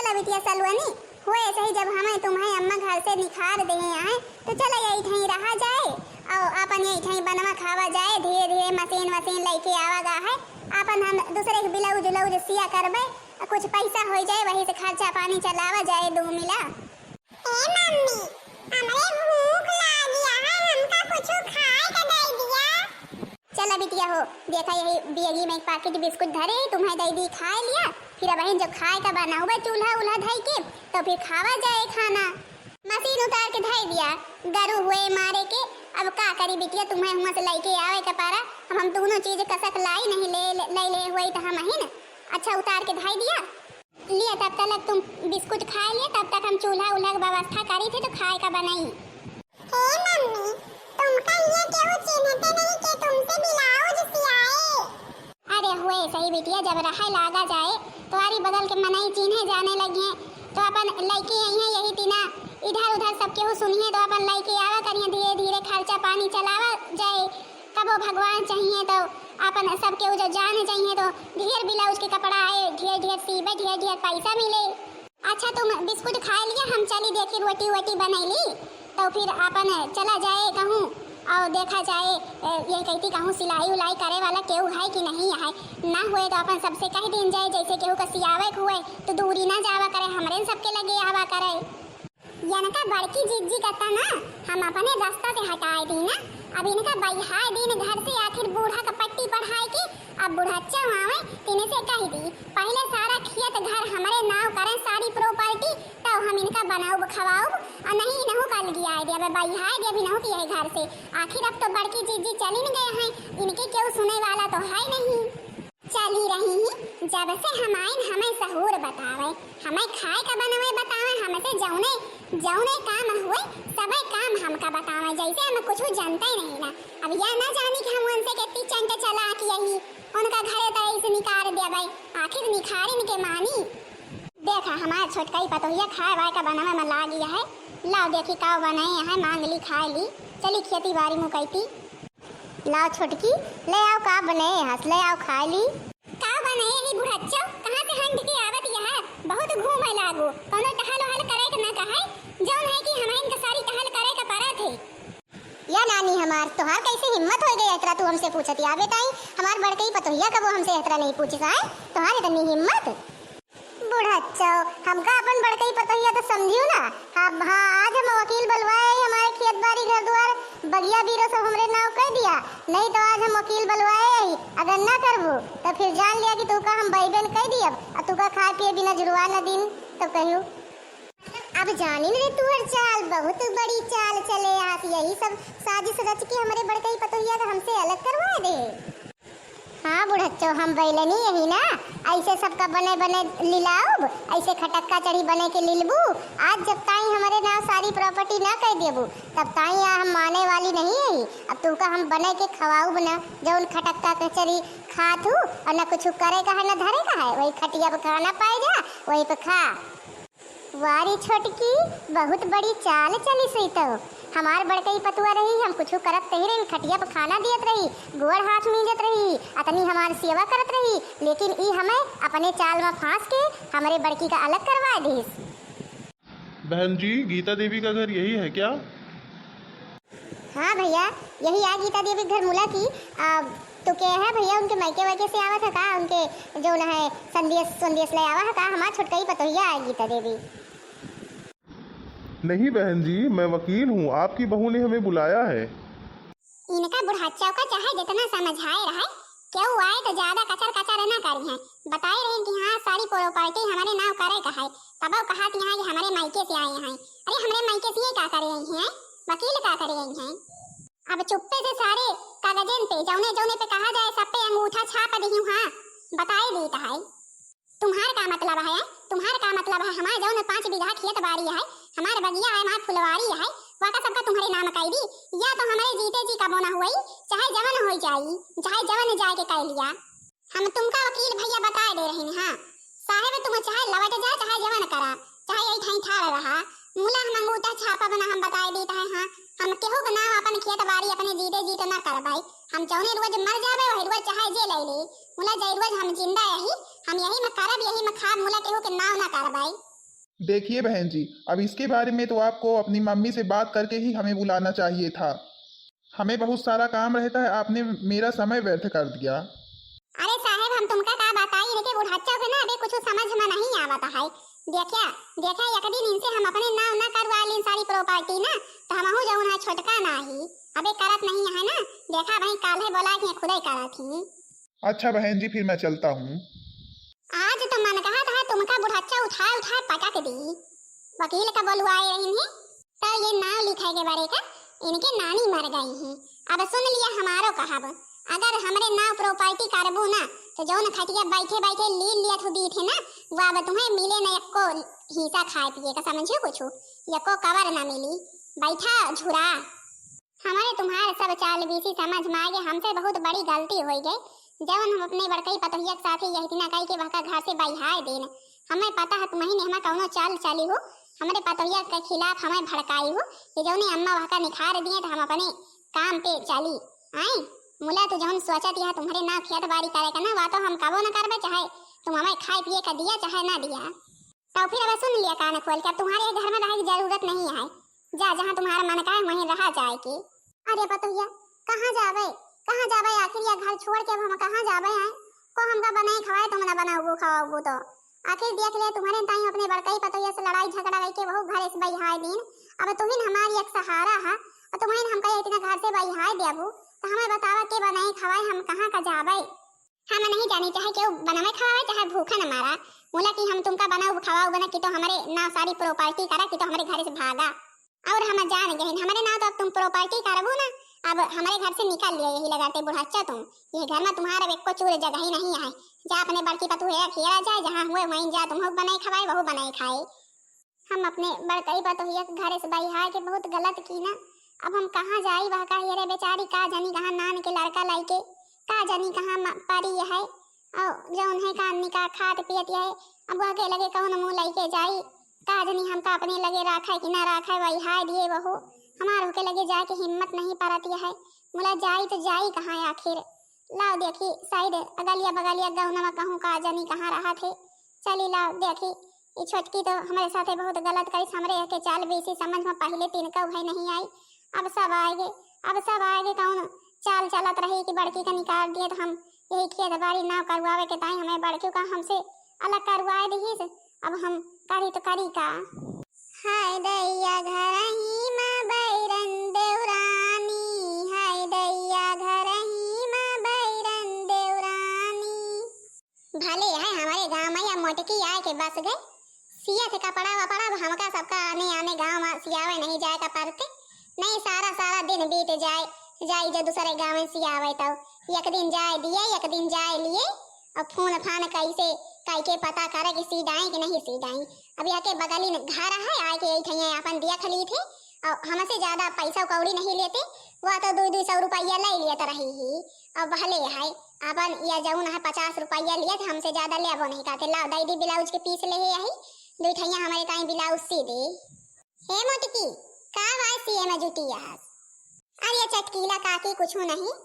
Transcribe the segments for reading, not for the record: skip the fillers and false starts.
चला बिटिया सलवनी हुए सही जब हमें तुम्हें अम्मा घर से निखार दे आए तो चला यही ठही रहा जाए और अपन यही ठही बनवा खावा जाए। धीरे धीरे मशीन वसीन लेके आवागा है अपन हम दूसरे के ब्लाउज उलाउज सिया करबे कुछ पैसा हो जाए वही से खर्चा पानी चलावा जाए दो मिला। ए मम्मी हमरे भूख लागिया है हमका कुछ खाए के दे दिया। चला बिटिया हो देखा यही बेगी में एक पैकेट बिस्कुट धरे तुम्हें दे दी खाए लिया फिर बहन जो खाए का बना हुआ चूल्हा उल्हा धई के तो फिर खावा जाए खाना। मशीन उतार के धई दिया गरु हुए मारे के अब का करी बिटिया तुम्हें हुआ से लेके आवे का पारा हम दोनों चीज कसक लाई नहीं ले हुई तो हम ही ना अच्छा उतार के धई दिया लिया तब तक तुम बिस्कुट खाए लिया तब तक हम चूल्हा उल्हा की व्यवस्था करी थी तो खाए का बनाई। ए मम्मी तुमका ये क्यों चिन्हते नहीं कि तुमसे ब्लाउज सियाए। अरे हुए सही बिटिया जब रहा लागा जाए तुम्हारी बदल के मनाई चिन्हे जाने लगी तो अपन लड़के यही तीना इधर उधर सबके हो सुनिए तो अपन लड़के आवा करिए धीरे धीरे खर्चा पानी चलावा जाए कबो भगवान चाहिए तो अपन सबके जो जाने चाहिए तो ढेर ब्लाउज के कपड़ा आए ढेर सीबे ढेर पैसा मिले। अच्छा तुम बिस्कुट खा लिया हम चली देखी रोटी वोटी बनैली तो फिर अपन चला जाए कहूँ और देखा जाए ये कहती कहूँ सिलाई उलाई करे वाला केहू है कि नहीं है ना हुए तो अपन सबसे कह दिन जाए जैसे केहू का सियावे हुए तो दूरी ना जावा करे हमरे सबके लगे आवा करे यनका बड़की जिज्जी करता ना हम अपने रास्ता से हटाए दी ना अब इनका बहिहाय दिन घर से आखिर बूढ़ा का पट्टी पढ़ाए की अब बुढ़ाचा आवे तिने से कह दी पहले सारा खेत घर हमारे नाव करें सारी प्रॉपर्टी तो हम इनका बनाऊ खवाऊ और नहीं नहु कल गया दे अब बहिहाय दे भी नहु किए घर से आखिर अब तो बड़की जिज्जी चली न गए हैं इनके क्यों सुने वाला तो है नहीं चली रही जब से हमारे हमें सहूर बतावे हमें खाए का बनावे बतावे हमसे जौने जौने काम हुए सबे काम हमका बतावे जैसे हम कुछ जानते ही नहीं ना। अब यह ना जानी कि हम उनसे कितनी चंट चला कि यही उनका घरे तय से निकाल दिया भाई आखिर निखारिन के मानी देखा हमारा छोटका ही पतोहिया खाए वाए का बनावे में ला गया है लाओ देखी का बनाए है मांग ली खाए ली चली खेती बाड़ी मुकैती लाओ छोटकी ले आओ का बने हंस ले आओ खा ली का बने ही बुढ़च्चा कहां से हंड के आवत यह बहुत घूमे लागो कोनो टहल हल करे के ना कहे जौन है कि हम इनका सारी टहल करे का पारा थे। या नानी हमार तोहार कैसे हिम्मत हो गई इतना तू हमसे पूछती आ बेटाई हमार बड़कई पतोहिया कबो हमसे इतना नहीं पूछी है तोहार इतनी हिम्मत बुढ़च्चा हमका अपन बड़कई पतोहिया तो समझियो ना हां आज हम वकील बुलवाए हमारे खेत बाड़ी घर द्वार बगिया बीरो सब हमरे नाव कर दिया नहीं तो आज हम वकील बुलवाए अगर ना करबो तो फिर जान लिया कि तू का हम बैबन कह दिया और तू का खा पिए बिना जुड़वा न दिन तो कहियो अब जानी रे तू हर चाल बहुत बड़ी चाल चले आप यही सब साजिश रच के हमारे बड़कई पतोहिया का हमसे अलग करवा दे। हाँ बुढ़च्चो हम बैलनी यही ना ऐसे सबका बने बने लिलाओ ऐसे खटक्का चढ़ी बने के लिलबू आज जब ताई हमारे नाव सारी प्रॉपर्टी ना कह देबू तब ताई हम माने वाली नहीं है अब तू का हम बने के खवाऊ बना जौन खटक्का कचरी खातू और न कुछ करे का है न धरे का है वही खटिया पे खाना पाए जा वही पे खा। वारी छोटकी बहुत बड़ी चाल चली सही तो हमार बड़कई पतुआ रही हम कुछ करत नहीं रही खटिया पे खाना दियत रही गोड़ हाथ मीजत रही अतनी हमारी सेवा करत रही लेकिन ई हमें अपने चाल में फांस के हमारे बड़की का अलग करवा दी। बहन जी गीता देवी का घर यही है क्या? हाँ भैया यही है गीता देवी घर मूला की तो क्या है भैया उनके मायके वायके से आवा था का उनके जो न है संदेश संदेश ले आवा था हमारा छोटका ही पतोहिया है गीता देवी। नहीं बहन जी मैं वकील हूँ आपकी बहू ने हमें बुलाया है। इनका बुढ़ाचा का चाहे जितना समझाए रहा क्यों आए तो ज्यादा कचर कचर ना करी है बताए रहे कि हाँ सारी प्रॉपर्टी हमारे नाम करे का है तब कहा कि हाँ हमारे मायके से आए हैं अरे हमारे मायके से ये क्या करे हैं वकील क्या करे हैं अब चुप्पे से सारे कागजन पे जौने जौने पे कहा जाए सब पे अंगूठा छाप दी हाँ बताए देता है तुम्हार का मतलब है हमारे जौन 5 बीघा खेत बाड़ी है हमारे बगिया है हमारे फुलवारी है वाका सबका तुम्हारे नाम कह दी या तो हमारे जीते जी का बोना हुई चाहे जवन हो जाई चाहे जवन जाए के कह लिया हम तुमका वकील भैया बताए दे रहे हैं। हाँ साहेब तुम चाहे लवट जा चाहे जवन करा चाहे यही ठाई ठाड़ रहा मूला हम अंगूठा छापा बना हम बताए देता है। हाँ हम केहू का नाम अपन खेत बाड़ी अपने जीते जीते न कर भाई हम जौने रोज मर जावे वही रोज चाहे जे ले ले मूला जय रोज हम जिंदा यही हम यही में करब यही में खाब मूला केहू के नाम ना कर भाई देखिए बहन जी, अब इसके बारे में तो आपको अपनी मम्मी से बात करके ही हमें बुलाना चाहिए था। हमें बहुत सारा काम रहता है, आपने मेरा समय व्यर्थ कर दिया। अरे साहब हम तुमका का बताई रे के बुढ़ाचा के ना अबे कुछ समझ में नहीं आवत है। देखिया देखिया एक दिन इनसे हम अपने नाम ना करवा लें सारी प्रॉपर्टी ना तो हमहू जऊन है छोटका नाही अबे करत नहीं है ना। देखा भाई काल है बोला कि खुद ही करा थी। अच्छा बहन जी, फिर मैं चलता हूँ। आज तो मन कहा था तुमका बुढ़ाचा उठा उठा पटक दी। वकील का बोलवाए रही है तो ये नाम लिखाए के बारे का इनके नानी मर गई हैं। अब सुन लिया हमारो कहब अगर हमरे नाम प्रॉपर्टी करबू ना तो जौन खटिया बैठे बैठे ली लिया तो दी थे ना वो अब तुम्हें मिले न एको हिस्सा खाए पिए का समझो कुछ एको कवर ना मिली। बैठा झुरा हमारे तुम्हारे सब चाल बीसी समझ में आ गए। हमसे बहुत बड़ी गलती हो गई जब हम अपने बड़कई पतोहिया के साथ यही ना कही के वहका घर से बहिहाए देन। हमें पता है तुम्हें ने हमें कौनो चाल चली हो हमारे पतोहिया के खिलाफ हमें भड़काई हो ये जौने अम्मा वहका निखार दिए तो हम अपने काम पे चली आए। मुला तो जौन सोचत यह तुम्हारे ना खेत बाड़ी करे का ना वा तो हम कबो न करबे चाहे तुम हमें खाए पिए का दिया चाहे ना दिया। तो फिर अब सुन लिया कान खोल के तुम्हारे घर में रहने की जरूरत नहीं है। जा जहाँ तुम्हारा मन का है वहीं रहा जाए की। अरे पतोहिया कहाँ जावे आखिर यह घर छोड़ के अब हम कहाँ जावे हैं को हमका बनाए खवाए तुम ना बनाओ खवाओ तो आखिर देख ले तुम्हारे ताई अपने बड़कई पतोहिया से लड़ाई झगड़ा करके बहु घर से बहिहाए दिन। अब तुम्हें हमारी एक सहारा है और तुम्हें हमका इतना घर से बहिहाए देबू तो हमें बतावा के बनाए खवाए हम कहाँ का जावे। हम नहीं जानी चाहे क्यों बनावे खवाए चाहे भूखा न मारा बोला कि हम तुमका बनाओ खवाओ बना कि तो हमारे ना सारी प्रॉपर्टी करा कि तो हमारे घर से भागा और हम जान गए हमारे ना तो अब तुम प्रॉपर्टी करबो ना अब हमारे घर से निकाल लिया यही लगाते बुढ़ाचा तुम ये घर में तुम्हारा एक को चूर जगह ही नहीं है। जा अपने बड़की पतू है खेला जाए जहाँ हुए वहीं जा तुम बनाए खवाए वहू बनाए खाए। हम अपने बड़कई पतोहिया के घर से बहिहाए के बहुत गलत की ना अब हम कहाँ जाई वह का रे बेचारी का जानी कहाँ नान के लड़का लाई के का जानी कहाँ पारी है और जौन है का निका खात पियत है अब वह के लगे कौन मुँह लाई के जाई का जानी हम तो अपने लगे रखा कि ना रखा वही हाय दिए बहू हमार होके लगे जाए के हिम्मत नहीं पड़ती है। मुला जाई तो जाई कहाँ आखिर लाओ देखी शायद अगलिया बगलिया गाँव में कहूँ का जानी कहाँ रहा थे चली लाओ देखी ये छोटकी तो हमारे साथ बहुत गलत करी हमरे के चाल बेसी समझ में पहले तीन का भाई नहीं आई अब सब आएगे कौन चाल चलत रही कि बड़की का निकाल दिए तो हम यही खेत बाड़ी ना करवावे के ताई हमें बड़की का हमसे अलग करवाए दी अब हम करी तो करी का। हाय दैया घर ही माँ बैरन देवरानी हाय दैया घर ही माँ बैरन देवरानी। भले है हमारे गाँव में या मोटकी आए के बस गए सिया थे कपड़ा वपड़ा हमका सबका आने गाँव में सियावे नहीं जाए का पड़ते नहीं सारा दिन बीत जाए जो दूसरे गाँव में सियावे तो एक दिन जाए दिए एक दिन जाए लिए और फोन फान कैसे कई के पता करे कि सीधाई कि नहीं सीधाई। अभी आके बगली में घर है आए के यही अपन दिया खली थे और हमसे ज्यादा पैसा कौड़ी नहीं लेते वो तो 200 रुपया ले लिया रही ही और भले है अपन या जौन है 50 रुपया लिया था हमसे ज्यादा ले नहीं कहते ला दाई दी ब्लाउज के पीस ले यही दुठैया हमारे कहीं ब्लाउज सी दे हे मोटकी का भाई सीए में जुटी है। अरे चटकीला काकी कुछ नहीं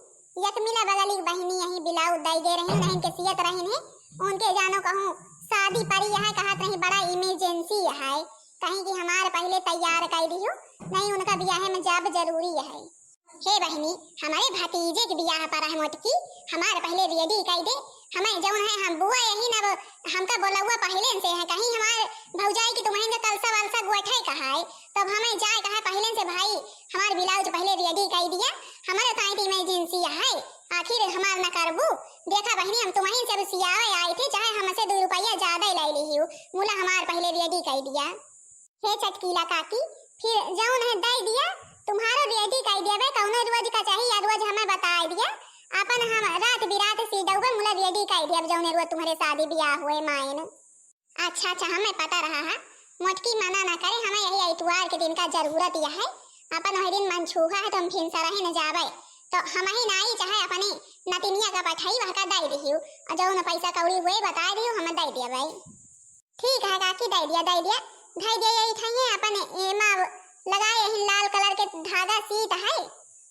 एक मिला बगली बहनी यही ब्लाउज दई दे रही नहीं के सियत रही है उनके जानो कहूँ शादी पड़ी है कहत नहीं बड़ा इमरजेंसी है कहीं कि हमारे पहले तैयार कर दियो नहीं उनका ब्याह में जब जरूरी है। हे बहनी हमारे भतीजे के ब्याह पर है मोटकी हमारे पहले रेडी कर दे हमें जौन है हम बुआ यही ना हमका बोला हुआ पहले से है कहीं हमारे भौजाई की तुम्हें कलसा वलसा गोठे कहा है तब हमें जाए कहा पहले से भाई हमारे ब्लाउज पहले रेडी कर दिया हमारे कहीं इमरजेंसी है आखिर हमार न करबू देखा बहनी हम तुम्हें सब सियावे आए थे चाहे हमसे 2 रुपया ज्यादा ले ली हो मुला हमार पहले रेडी कर दिया। हे चटकीला काकी फिर जौन है दे दिया तुम्हारा रेडी कर दिया कौनो रोज का चाहिए रोज हमें बता दिया अपन हम रात बिरात सीधे मुला रेडी कर दिया जौन रोज तुम्हारे शादी ब्याह हुए मायन। अच्छा हमें पता रहा है मोटकी मना ना करे हमें यही इतवार के दिन का जरूरत यह है अपन वही दिन मन छूहा है तो हम फिर रहे न जावे तो हम ही ना ही चाहे अपने नतिनिया का पठाई वह का दे दियो और जो पैसा कौड़ी हुए बता दियो हमें दे दिया भाई। ठीक है काकी दे दिया धई दिया यही थे अपन एमा लगाए यही लाल कलर के धागा सीट है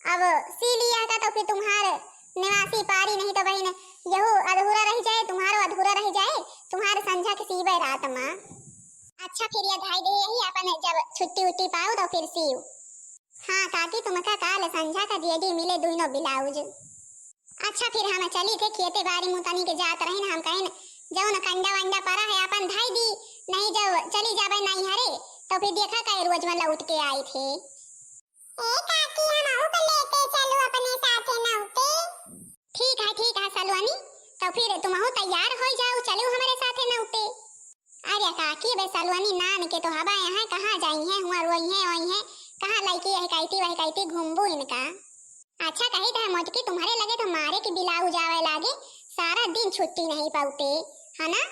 अब सी लिया का तो फिर तुम्हारे निवासी पारी नहीं तो बहन यहू अधूरा रह जाए तुम्हारो अधूरा रह जाए तुम्हारे संझा के सीबे रात में। अच्छा फिर ये धाई दे यही अपन जब छुट्टी उट्टी पाऊ तो फिर सीऊ। हाँ काकी तुमका काल संझा का दिएडी मिले दुनो ब्लाउज। अच्छा फिर हम चली थे खेते बारी मुतनी के जात रहे हम कहें जौन कंडा वंडा परा है अपन धाई दी, नहीं जब चली जाबे नहीं हरे तो फिर देखा कई रोज में लौट के आई थे। ए काकी हम आहू को लेते चलो अपने साथे नौते। ठीक है सलवानी, तो फिर तुम आहू तैयार हो जाओ चलो हमारे साथे नौते। अरे काकी बे सलवानी नान के तो हवा यहाँ कहाँ जाई है हुआ रोई है ओई है कहाँ लड़की है कहती वही कहती घूमबू इनका। अच्छा कही था मोटकी तुम्हारे लगे तो मारे की ब्लाउज आवे लागे सारा दिन छुट्टी नहीं पाउते है ना।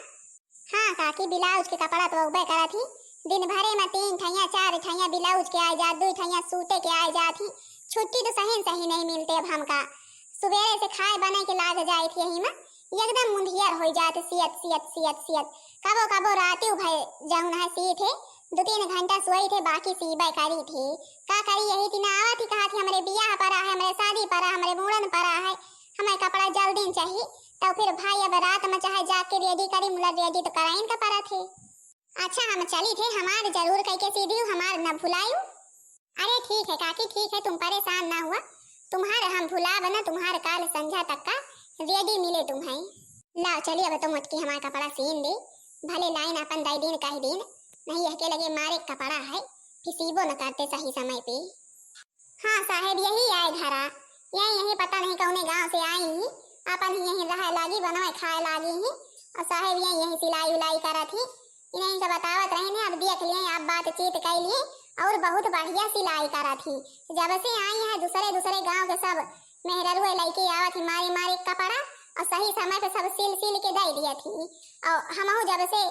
हाँ काकी ब्लाउज के कपड़ा तो उबे करा थी दिन भरे में 3 ठैया 4 ठैया ब्लाउज के आ जात 2 ठैया सूते के आ जात ही छुट्टी तो सही नहीं मिलते अब हमका। सुबेरे से खाए बने के लाग जाए थी यही में एकदम मुंधियर हो जाते सियत कबो कबो राते भाई जाऊन है सी थे 2-3 घंटा सोई थे बाकी सीबे करी थी का करी यही दिन आवा थी कहा थी हमारे बियाह पड़ा है हमारे शादी पड़ा हमारे मुड़न पड़ा है हमें कपड़ा जल्दी चाहिए तो फिर भाई अब रात में चाहे जाके रेडी करी मुला रेडी तो कराइन का पड़ा थे। अच्छा हम चली थे हमारे जरूर कह के सीधी हमार न भुलायू। अरे ठीक है काकी ठीक है तुम परेशान ना हुआ तुम्हारे हम भुला बना तुम्हारे काल संझा तक का रेडी मिले तुम्हें। लाओ चलिए अब तुम मुटकी हमारा कपड़ा सीन दे भले लाइन अपन दाई दिन कही दिन नहीं यह के लगे मारे कपड़ा है किसीबो न करते सही समय पे। हाँ साहेब यही आए घरा यही पता नहीं कौने गांव से आई ही अपन यही रह लागी बनवाए खाए लागी ही और साहेब यही सिलाई उलाई करा थी इन्हें से बतावत रहे अब देख लिए आप बातचीत कर लिए और बहुत बढ़िया सिलाई करा थी। जब से आई है दूसरे गांव के सब मेहररुए लड़के आवत थी मारे कपड़ा और सही समय पे सब सिल के दे दिया थी और हमहू जब से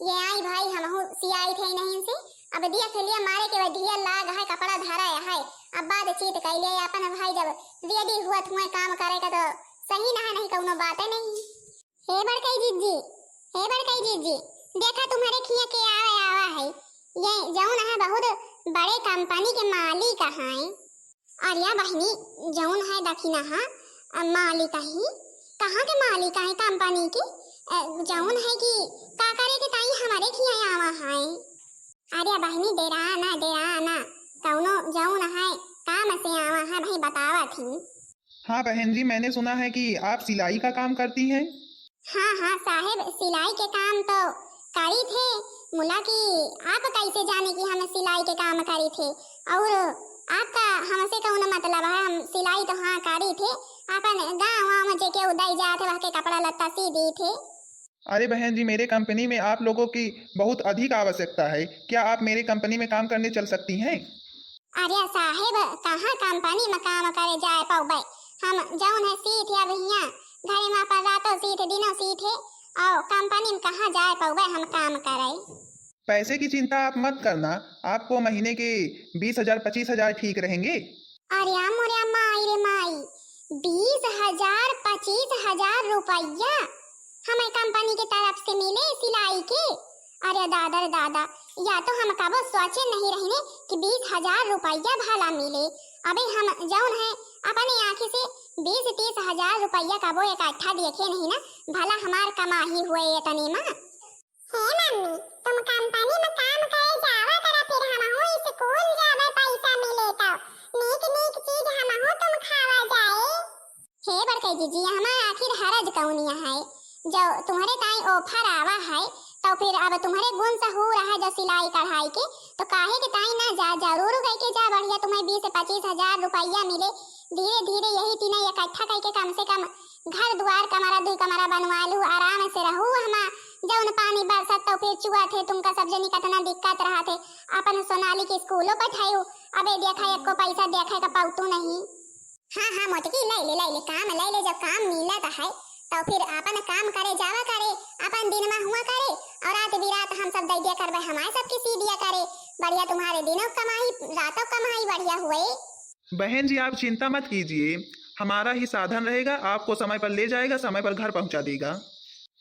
ये आई भाई हमहू सियाई थे नहीं से अब देख लिया मारे के ढिया लाग है कपड़ा धरा है अब बातचीत कर लिए अपन भाई जब रेडी हुआ हुए काम करे का तो सही ना है नहीं कौनो बात है नहीं। हे बड़कई जीजी देखा तुम्हारे खिया के आवा है ये जौन है बहुत बड़े कंपनी के मालिक हैं और या बहनी जौन है दखिना है मालिक ही कहाँ के मालिक है कंपनी की जौन है कि का करे के ताई हमारे खिया आवा है। अरे बहनी डेरा ना कौनो जौन है काम से आवा है भाई बतावा थी। हाँ बहन जी मैंने सुना है कि आप सिलाई का काम करती हैं। हाँ साहेब सिलाई के काम तो करी थे मुला की आप कैसे जाने कि हम सिलाई के काम करी थे और आपका हमसे कौन मतलब है हम सिलाई तो हाँ करी थे अपन गाँव में जेके उदाई जाते वह के कपड़ा लत्ता सी दी थे। अरे बहन जी मेरे कंपनी में आप लोगों की बहुत अधिक आवश्यकता है क्या आप मेरे कंपनी में काम करने चल सकती हैं। अरे साहेब कहाँ कंपनी में काम करे जाए पाओ हम जौन है सीट अब यहाँ घरे में पर रातों सीट दिनों सीट है और कंपनी में कहाँ जाए पाओ हम काम करे। पैसे की चिंता आप मत करना आपको महीने के 20,000 25,000 ठीक रहेंगे। अरे माई 20,000 25,000 रुपया हमें कंपनी की तरफ से मिले सिलाई के। अरे दादा या तो हम कबो सोचे नहीं रहने कि 20,000 रुपया भला मिले। अबे हम जौन है अपनी आँखी से 20-30,000 रुपया कबो इकट्ठा देखे नहीं ना भला हमार कमाही हुए इतने में। हे मम्मी तुम कंपनी में काम करे जावा करा फिर हमहू स्कूल जावे पैसा मिले तो नीक चीज हमहू तुम खावा जाए। हे बड़कई जीजी हमार आखिर हरज कौनिया है जो तुम्हारे ताई ऑफर आवा है तो फिर अब तुम्हारे गुण से हो रहा है जो सिलाई कढ़ाई के तो काहे के ताई ना जा जरूर कह के जा बढ़िया तुम्हें 20-25,000 रुपया मिले धीरे यही तीनों इकट्ठा करके कम से कम घर द्वार कमरा 2 कमरा बनवा लू आराम से रहू हम जौन पानी बरसत तो फिर चुआ थे तुमका सब जनी कितना दिक्कत रहा थे अपन सोनाली के स्कूलों पठायू अबे देखा एको पैसा देखा का पाउतू नहीं। हाँ मोटकी ले काम ले जब काम मिलता है तो फिर अपन काम करे जावा करे अपन दिन में हुआ करे और रात बिरात हम सब दैया करबे हमारे सबके सी दिया करे बढ़िया तुम्हारे दिनों कमाई रातों कमाई बढ़िया हुए। बहन जी आप चिंता मत कीजिए हमारा ही साधन रहेगा आपको समय पर ले जाएगा समय पर घर पहुंचा देगा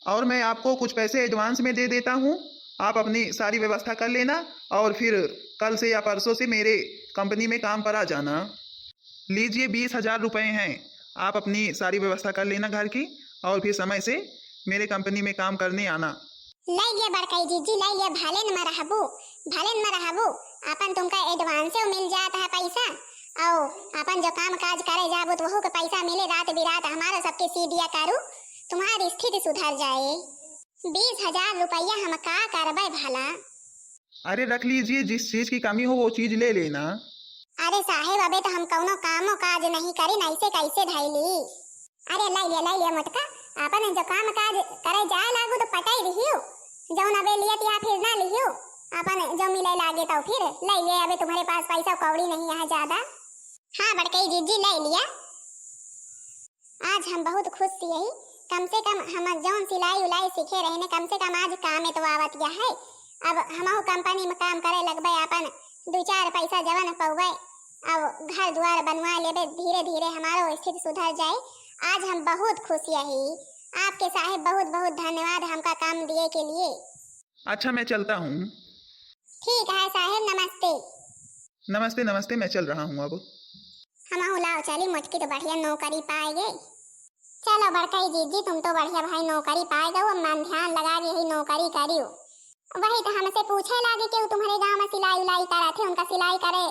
और मैं आपको कुछ पैसे एडवांस में दे देता हूं आप अपनी सारी व्यवस्था कर लेना और फिर कल से या परसों से मेरे कंपनी में काम पर आ जाना। लीजिए 20,000 रुपये हैं आप अपनी सारी व्यवस्था कर लेना घर की और फिर समय से मेरे कंपनी में काम करने आना। लाई लिया बड़काई जीजी, लाई लिया, भाले न रहबू। अपन तुमका एडवांस मिल जाता है पैसा, और अपन जो काम काज करे जाबो तो वहू के पैसा मिले, रात बिरात हमारा सबके सी दिया करू, तुम्हारी स्थिति सुधर जाए। 20,000 रुपया हम का करबे भला? अरे रख लीजिए, जिस चीज की कमी हो वो चीज ले लेना। अरे साहेब, अबे तो हम कौनो कामो काज नहीं करी, ऐसे कैसे धैली? अरे लाई लिया मोटका, अपन जो काम काज करे जाए लागू तो पटाई रहियो, जौन अबे लिया या फिर ना लियो, अपन जो मिले लागे तो फिर लाई ले। अबे तुम्हारे पास पैसा कौड़ी नहीं है ज्यादा। हाँ बड़कई जीजी, लाई लिया। आज हम बहुत खुश थी, कम से कम हम जौन सिलाई उलाई सीखे रहने, कम से कम आज काम तो आवत गया है। अब हम कंपनी में काम करे लगबे, अपन 2-4 पैसा जवन पौबे, अब घर द्वार बनवा लेबे, धीरे धीरे हमारो स्थिति सुधर जाए। आज हम बहुत खुश यही। आपके साहेब बहुत बहुत धन्यवाद हमका काम दिए के लिए। अच्छा मैं चलता हूँ। ठीक है साहेब, नमस्ते। नमस्ते नमस्ते, मैं चल रहा हूँ अब। हम लाओ चली, मुझकी तो बढ़िया नौकरी पाएगे। चलो बड़कई जीजी, तुम तो बढ़िया भाई नौकरी पाएगा, वो मन ध्यान लगा के यही नौकरी करियो। वही तो हमसे पूछे लागे कि तुम्हारे गांव में सिलाई उलाई करा थे, उनका सिलाई करे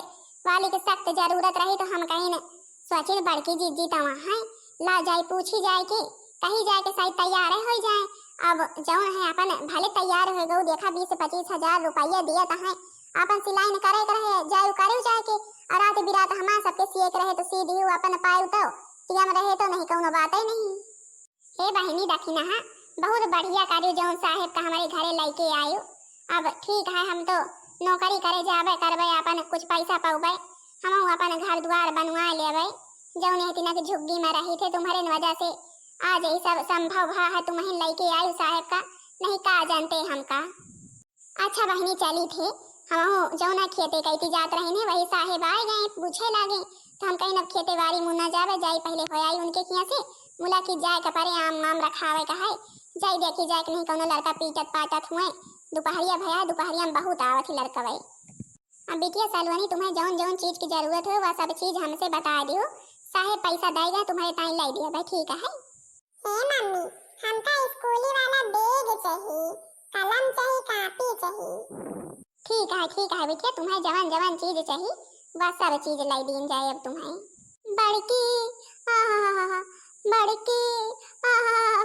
वाली की सख्त जरूरत रही, तो हम कहीं न सोचे बड़की जीजी तो वहाँ ला जाए, पूछी जाए कि कहीं जाए के शायद तैयार हो जाए। अब जौन है अपन भले तैयार हो गए, देखा 20-25 हजार रुपया दिया तो है, अपन सिलाई न करे रहे जाए करे जाए के, और रात बिरात हमारे सबके सिए के रहे तो सी दियो, अपन पाए तो सियम रहे तो नहीं कोनो बात ही नहीं। हे बहनी दखिना, हाँ बहुत बढ़िया कार्य जौन साहेब का हमारे घरे लेके आयो। अब ठीक है, हम तो नौकरी करे जाबे करबे, अपन कुछ पैसा पाऊबे, हम अपन घर द्वार बनवा लेबे, जौन है तिना के झुग्गी में रही थे, तुम्हारे वजह से आज यही सब संभव है, तुम्हें लेके आयो साहेब का, नहीं का जानते हमका। अच्छा बहनी चली थे, हम जौना खेते कहती जात रहे ने, वही साहेब आए गए पूछे लागे, तो हम कहीं न खेते बाड़ी मुन्ना जावे, जाई पहले हो आई उनके किया से मुला की जाए कपरे आम नाम रखावे का है, जाई देखी जाए कि नहीं कोनो लड़का पीटत पाटत हुए। दोपहरिया भैया, दोपहरिया में बहुत आवत ही लड़का भाई। अब बिटिया सलवनी, तुम्हें जौन जौन चीज की जरूरत हो वह सब चीज हमसे बता दियो, साहेब पैसा देगा, तुम्हारे टाइम लाई दिया भाई, ठीक है? हे मम्मी, हमका स्कूली वाला बैग चाहिए, कलम चाहिए, कॉपी चाहिए। ठीक है बेटिया, तुम्हें जवन जवन चीज चाहिए वह सब चीज लाई दी जाए। अब तुम्हें बड़की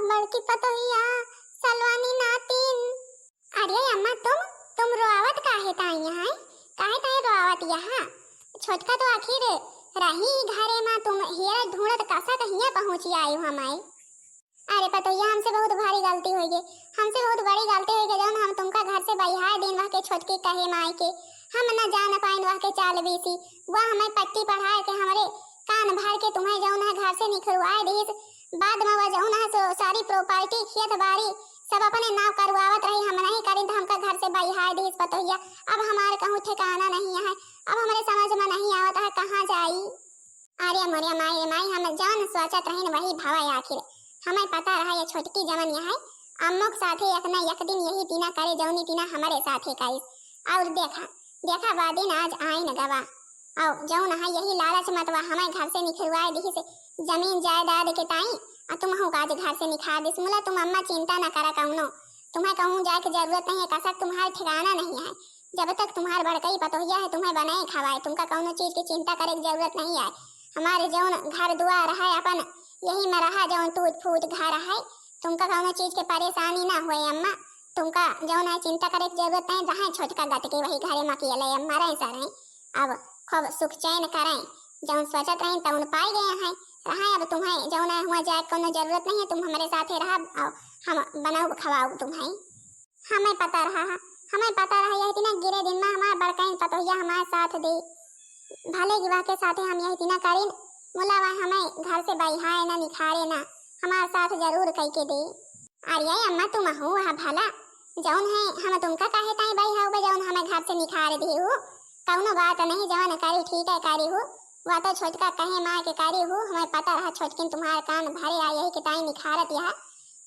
बड़की पतोहिया सलवानी नातिन। अरे अम्मा, तुम रोआवत काहे ताई यहाँ? काहे ताई रोआवत यहाँ? छोटका तो आखिर रही घरे में, तुम हेरा ढूंढत कसा कहिया पहुंची आई हो हमारे। अरे पतोहिया, हमसे बहुत भारी गलती हो गई, हमसे बहुत बड़ी गलती हो गई, जौन हम तुमका घर से बहिहार दिन वह के छोटके कहे माई के, हम न जान पाइन वह के चाल बेसी, वह हमें पट्टी पढ़ाए के हमारे कान भर के तुम्हें जौन है घर से निकलवाए दी, बाद में वह जौन है सारी प्रॉपर्टी खेत बाड़ी सब अपने नाम करवावत रही, हम नहीं करी तो हमका घर से बहिहार दी पतोहिया। अब हमारे कहूँ ठिकाना नहीं है, अब हमारे समझ में नहीं आवता है कहाँ जाई। अरे मोरे माई, हम जौन सोचत रही वही भावा, आखिर हमें पता रहा ये छोटकी जमन यहाँ अम्मों के साथे एक दिन यही तीना करे जौनी तीना हमारे साथे करी, और देखा बा दिन आज आई न गवा, और जौन है यही लालच मत वह हमें घर से निकलवाए दी से जमीन जायदाद के ताई, और तुम हो आज घर से निकाल दिस। मुला तुम अम्मा चिंता न करा कहूनो, तुम्हें कहूँ जाए की जरूरत नहीं है, कसक तुम्हारा ठिकाना नहीं है, जब तक तुम्हार बड़कई पतोहिया है तुम्हें बनाए खवाए, तुमका कहूनो चीज की चिंता करे की जरूरत नहीं है। हमारे जौन घर दुआर है अपन यही में रहा, जौन टूट फूट घर है, तुमका कौनो चीज के परेशानी ना हुए अम्मा, तुमका जौन है चिंता करे की जरूरत नहीं, रहे छोटका गत के वही घरे में अकेले अम्मा रहे सर, अब खूब सुख चैन करें, जौन सोचत रहे तौन पाई गए हैं रहे। अब तुम्हें जौन है हुआ जाए कोनो जरूरत नहीं है, तुम हमारे साथे रहा, और हम बनाओ खवाओ तुम्हें। हमें पता रहा यही तीना गिरे दिन में हमारे बड़काइन पतोहिया हमारे साथ दे, भले गिवा के साथे हम यही तीना करीन, मुला वह हमें घर से बहिहाए ना निखारे ना, हमारे साथ जरूर कह के दे। अरे अम्मा, तुम हो भला जौन है हम तुमका काहे ताई बहिहाओ, जौन हमें घर से निखार दी हो, कौनो बात नहीं, जौन करी ठीक है करी हो, वह तो छोटका कहे माँ के करी हो, हमें पता रहा छोटकिन तुम्हारे कान भरे आ यही के ताई निखारत यह।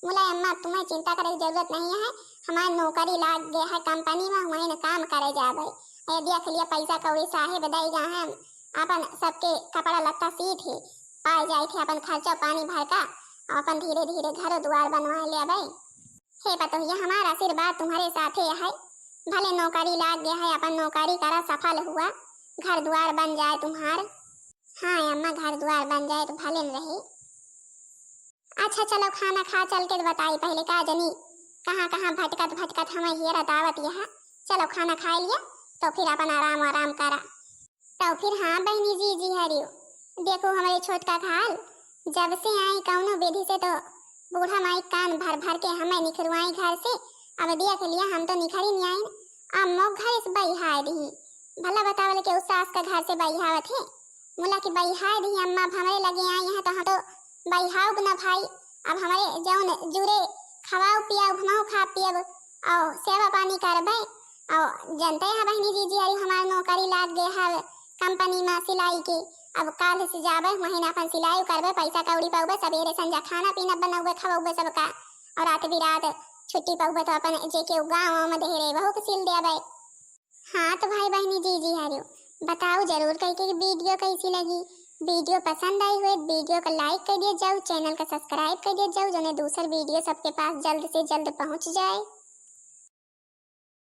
मुला अम्मा, तुम्हें चिंता करे की जरूरत नहीं है, हमारी नौकरी लाग गया है कंपनी में, वहीं न काम करे जाबे, देख लिया पैसा कौड़ी साहेब दे गए हैं, अपन सबके कपड़ा लत्ता सी थे पाए जाए थे, अपन खर्चा पानी भर का अपन धीरे धीरे घर द्वार बनवा ले। हे पतोहिया, हमारा आशीर्वाद तुम्हारे साथे है। भले नौकरी लाग गया है, अपन नौकरी करा सफल हुआ, घर द्वार बन जाए तुम्हार। हाँ अम्मा, घर द्वार बन जाए तो भले न रहे। अच्छा चलो खाना खा चल के बताई पहले का जनी कहाँ कहाँ भटकत भटकत हमें हेरा दावत यहाँ। चलो खाना खा लिया तो फिर अपन आराम आराम करा। तो फिर हाँ बहनी जी हरियो, देखो हमारे छोटका खाल जब से आई कौनो विधि से तो बूढ़ा माई कान भर भर के हमें निखरवाई घर से। अब देख लिया हम तो निखर ही नहीं आई। अब मोक घर से बहिहाय दी, भला बतावल के उस सास का घर से बहिहावत है। मुला की बहिहाय दी अम्मा, अब हमारे लगे आई यहाँ तो हम तो बहिहाव न भाई। अब हमारे जौन जुरे खवाओ पियाओ घुमाओ खा पियब और सेवा पानी करबे। और जनते हैं बहनी जी अरे हमार नौकरी लाग गए है कंपनी में सिलाई की। अब काल से जाबे महीना अपन सिलाई करबे, पैसा कौड़ी पाऊबे, सवेरे संजा खाना पीना बनाऊबे खवाऊबे सबका, और रात बिरात छुट्टी पाऊबे तो अपन जे के गाँव में देहरे वहु के सिल देबे। हाँ तो भाई बहनी जी हरियो, बताओ जरूर कह के वीडियो कैसी लगी। वीडियो पसंद आई हुई वीडियो को लाइक कर दिया जाओ, चैनल को सब्सक्राइब कर दिया जाओ, जो दूसरा वीडियो सबके पास जल्द से जल्द पहुंच जाए।